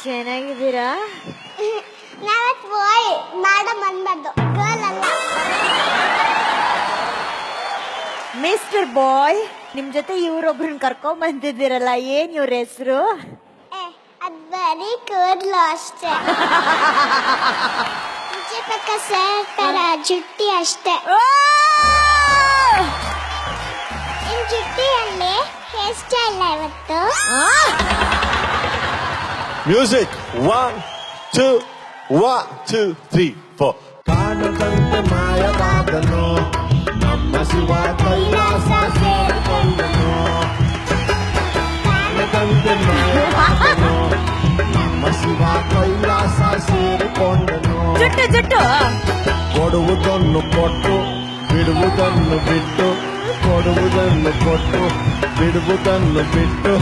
ಚೆನ್ನಾಗಿದ್ದೀರಾ? ನಾವತ್ bye madam ಅನ್ಬಾರ್ದು, girl ಅಲ್ಲ. Mister ಬಾಯ್, ನಿಮ್ ಜೊತೆ ಇವ್ರೊಬ್ರನ್ನ ಕರ್ಕೊಂಡ್ ಬಂದಿದ್ದೀರಲ್ಲ, ಏನ್ ಇವ್ರ ಹೆಸರು? ಅದ್ ಬರೀ ಕೂದ್ಲು ಅಷ್ಟೇ. ಮುಂಚೆ ಪಕ್ಕ ಸರ್ ತರ ಜುಟ್ಟಿ ಅಷ್ಟೇ. ನಿಮ್ ಜುಟ್ಟಿಯಲ್ಲಿ ಹೇರ್ ಸ್ಟೈಲ್ ಇವತ್ತು. ಮ್ಯೂಸಿಕ್ 1 2 1 2 3 4 ಕಾಣದಂತೆ ಮಾಯವಾದನು ನಮ್ಮ ಶಿವ ಕೈಲಾಸ ಸೇರಿಕೊಂಡನು. ಕಾಣದಂತೆ ಮಾಯವಾದನು ನಮ್ಮ ಶಿವ ಕೈಲಾಸ ಸೇರಿಕೊಂಡನು. ಜುಟ್ಟು ಜುಟ್ಟು ಕೊಡುವುದನ್ನು ಕೊಟ್ಟು ಬಿಡುವುದನ್ನು ಬಿಟ್ಟು, ಕೊಡುವುದನ್ನು ಕೊಟ್ಟು ಬಿಡುವುದನ್ನು ಬಿಟ್ಟು,